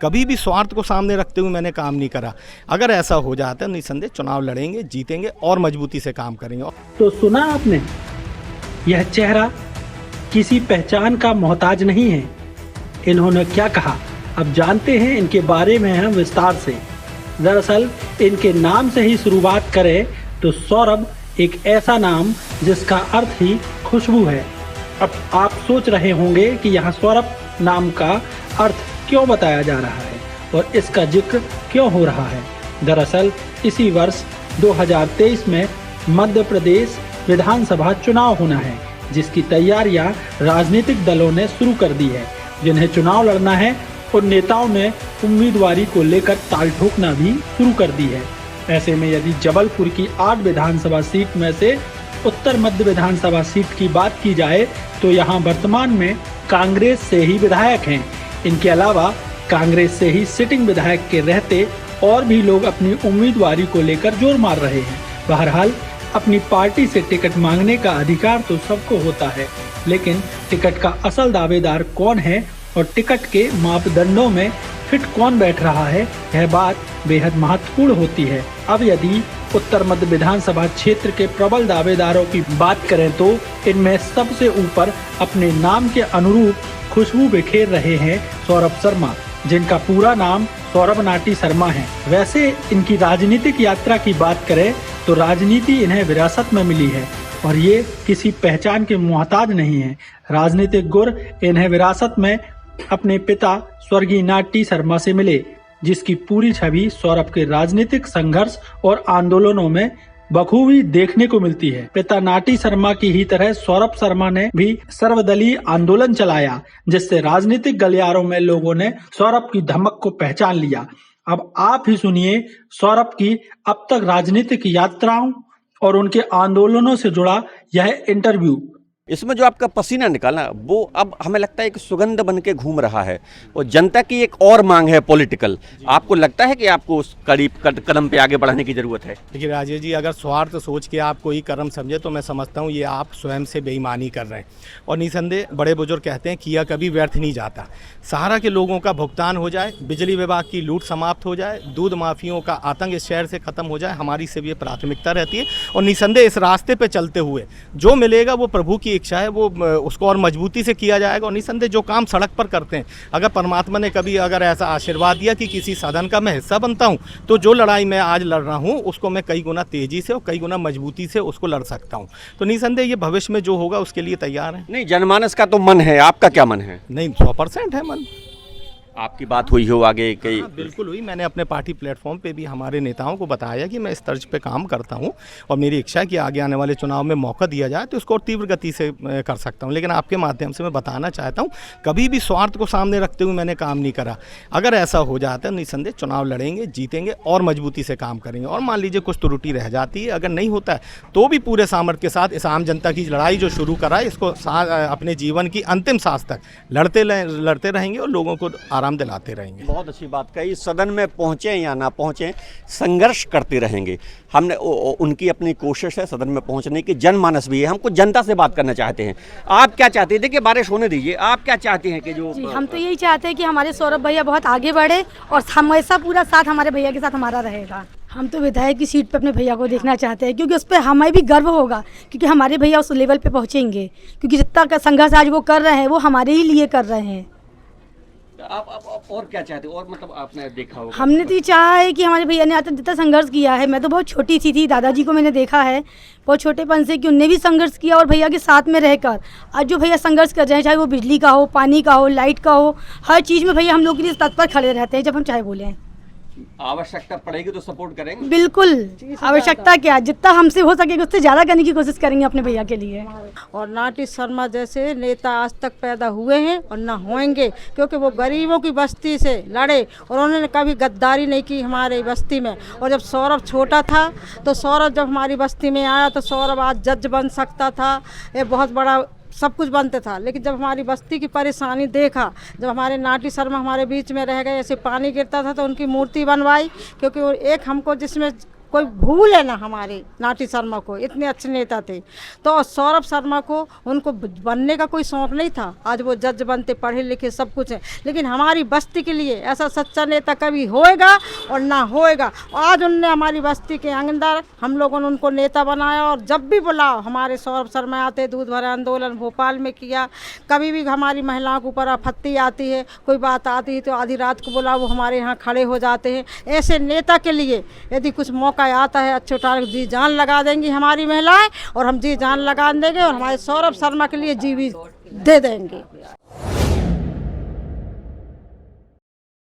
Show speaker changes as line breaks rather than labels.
कभी भी स्वार्थ को सामने रखते हुए मैंने काम नहीं करा। अगर ऐसा हो जाता है निसंदेह चुनाव लड़ेंगे, जीतेंगे और मजबूती से काम करेंगे।
तो सुना आपने, यह चेहरा किसी पहचान का मोहताज नहीं है। इन्होंने क्या कहा, अब जानते हैं इनके बारे में हम विस्तार से। दरअसल इनके नाम से ही शुरुआत करें तो सौरभ एक ऐसा नाम जिसका अर्थ ही खुशबू है। अब आप सोच रहे होंगे कि यहाँ सौरभ नाम का अर्थ क्यों बताया जा रहा है और इसका जिक्र क्यों हो रहा है। दरअसल इसी वर्ष 2023 में मध्य प्रदेश विधानसभा चुनाव होना है, जिसकी तैयारियां राजनीतिक दलों ने शुरू कर दी है। जिन्हें चुनाव लड़ना है उन नेताओं ने उम्मीदवारी को लेकर ताल ठोकना भी शुरू कर दी है। ऐसे में यदि जबलपुर की 8 विधानसभा सीट में से उत्तर मध्य विधानसभा सीट की बात की जाए तो यहाँ वर्तमान में कांग्रेस से ही विधायक हैं। इनके अलावा कांग्रेस से ही सिटिंग विधायक के रहते और भी लोग अपनी उम्मीदवारी को लेकर जोर मार रहे हैं। बहरहाल अपनी पार्टी से टिकट मांगने का अधिकार तो सबको होता है, लेकिन टिकट का असल दावेदार कौन है और टिकट के मापदंडों में फिट कौन बैठ रहा है, यह बात बेहद महत्वपूर्ण होती है। अब यदि उत्तर मध्य विधानसभा क्षेत्र के प्रबल दावेदारों की बात करें तो इनमें सबसे ऊपर अपने नाम के अनुरूप खुशबू बिखेर रहे हैं सौरभ शर्मा, जिनका पूरा नाम सौरभ नाटी शर्मा है। वैसे इनकी राजनीतिक यात्रा की बात करें तो राजनीति इन्हें विरासत में मिली है और ये किसी पहचान के मोहताज नहीं है। राजनीतिक गुर इन्हें विरासत में अपने पिता स्वर्गीय नाटी शर्मा से मिले, जिसकी पूरी छवि सौरभ के राजनीतिक संघर्ष और आंदोलनों में बखूबी देखने को मिलती है। पिता नाटी शर्मा की ही तरह सौरभ शर्मा ने भी सर्वदलीय आंदोलन चलाया, जिससे राजनीतिक गलियारों में लोगों ने सौरभ की धमक को पहचान लिया। अब आप ही सुनिए सौरभ की अब तक राजनीतिक यात्राओं और उनके आंदोलनों से जुड़ा यह इंटरव्यू।
इसमें जो आपका पसीना निकालना वो अब हमें लगता है एक सुगंध बन के घूम रहा है और जनता की एक और मांग है पॉलिटिकल। आपको लगता है कि आपको उस कदम पे आगे बढ़ाने की जरूरत है?
देखिए राजेश जी, अगर स्वार्थ सोच के आप कोई कर्म समझे तो मैं समझता हूँ ये आप स्वयं से बेईमानी कर रहे हैं। और निसंदेह बड़े बुजुर्ग कहते हैं किया कभी व्यर्थ नहीं जाता। सहारा के लोगों का भुगतान हो जाए, बिजली विभाग की लूट समाप्त हो जाए, दूध माफियों का आतंक इस शहर से खत्म हो जाए, हमारी से भी प्राथमिकता रहती है। और निसंदेह इस रास्ते पे चलते हुए जो मिलेगा वो प्रभु की इच्छा है, वो उसको और मजबूती से किया जाएगा। और निसंदेह जो काम सड़क पर करते हैं, अगर परमात्मा ने कभी अगर ऐसा आशीर्वाद दिया कि किसी सदन का मैं हिस्सा बनता हूं तो जो लड़ाई मैं आज लड़ रहा हूं उसको मैं कई गुना तेजी से और कई गुना मजबूती से उसको लड़ सकता हूं। तो निसंदेह ये भविष्य में जो होगा उसके लिए तैयार है।
नहीं, जनमानस का तो मन है, आपका क्या मन है?
नहीं, 100% है मन।
आपकी बात हुई हो आगे कई?
हाँ, बिल्कुल हुई। मैंने अपने पार्टी प्लेटफॉर्म पे भी हमारे नेताओं को बताया कि मैं इस तर्ज पे काम करता हूँ और मेरी इच्छा है कि आगे आने वाले चुनाव में मौका दिया जाए तो इसको और तीव्र गति से कर सकता हूँ। लेकिन आपके माध्यम से मैं बताना चाहता हूँ, कभी भी स्वार्थ को सामने रखते हुए मैंने काम नहीं करा। अगर ऐसा हो जाता है निसंदेह चुनाव लड़ेंगे, जीतेंगे और मजबूती से काम करेंगे। और मान लीजिए कुछ त्रुटि रह जाती है, अगर नहीं होता है तो भी पूरे सामर्थ्य के साथ इस आम जनता की लड़ाई जो शुरू करा है इसको अपने जीवन की अंतिम सांस तक लड़ते रहेंगे और लोगों को आराम दिलाते रहेंगे।
बहुत अच्छी बात कही। सदन में पहुंचे या ना पहुंचे, संघर्ष करते रहेंगे। हमने उनकी अपनी कोशिश है सदन में पहुंचने की, जनमानस भी है। हम कुछ जनता से बात करना चाहते हैं। आप क्या चाहते हैं? देखिए बारिश होने दीजिए, आप क्या चाहते हैं कि जो?
जी, हम तो यही चाहते हैं कि हमारे सौरभ भैया बहुत आगे बढ़े और हमेशा पूरा साथ हमारे भैया के साथ हमारा रहेगा। हम तो विधायक की सीट पे अपने भैया को देखना चाहते हैं, क्योंकि उस पर हमें भी गर्व होगा, क्योंकि हमारे भैया उस लेवल पे पहुंचेंगे। क्योंकि जितना का संघर्ष आज वो कर रहे हैं वो हमारे ही लिए कर रहे हैं।
आप और क्या चाहते हो? और मतलब आपने देखा होगा,
हमने तो ये चाहा है कि हमारे भैया ने आज तक जितना संघर्ष किया है, मैं तो बहुत छोटी सी थी, दादाजी को मैंने देखा है बहुत छोटेपन से कि उनने भी संघर्ष किया और भैया के साथ में रहकर आज जो भैया संघर्ष कर रहे हैं, चाहे वो बिजली का हो, पानी का हो, लाइट का हो, हर चीज़ में भैया हम लोग के लिए तत्पर खड़े रहते हैं। जब हम चाहे बोले
आवश्यकता पड़ेगी तो सपोर्ट करेंगे।
बिल्कुल, आवश्यकता क्या, जितना हमसे हो सकेगा उससे ज़्यादा करने की कोशिश करेंगे अपने भैया के लिए।
और नाटी शर्मा जैसे नेता आज तक पैदा हुए हैं और ना होंगे, क्योंकि वो गरीबों की बस्ती से लड़े और उन्होंने कभी गद्दारी नहीं की हमारी बस्ती में। और जब सौरभ छोटा था तो सौरभ जब हमारी बस्ती में आया तो सौरभ आज जज बन सकता था, ये बहुत बड़ा सब कुछ बनते था। लेकिन जब हमारी बस्ती की परेशानी देखा, जब हमारे नाटी शर्मा हमारे बीच में रह गए, ऐसे पानी गिरता था तो उनकी मूर्ति बनवाई, क्योंकि वो एक हमको जिसमें कोई भूले ना हमारे नाटी शर्मा को, इतने अच्छे नेता थे। तो सौरभ शर्मा को उनको बनने का कोई शौक नहीं था, आज वो जज बनते, पढ़े लिखे सब कुछ है, लेकिन हमारी बस्ती के लिए ऐसा सच्चा नेता कभी होएगा और ना होएगा। आज उनने हमारी बस्ती के अंदर हम लोगों ने उनको नेता बनाया, और जब भी बुलाओ हमारे सौरभ शर्मा आते। दूध भरे आंदोलन भोपाल में किया, कभी भी हमारी महिलाओं के ऊपर आपत्ति आती है, कोई बात आती है तो आधी रात को बुलाओ, वो हमारे यहाँ खड़े हो जाते हैं। ऐसे नेता के लिए यदि कुछ मौका आता है अच्छे उठाने, जी जान लगा देंगी हमारी महिलाएं, और हम जी जान लगा देंगे, और हमारे सौरभ शर्मा के लिए जी भी दे देंगे।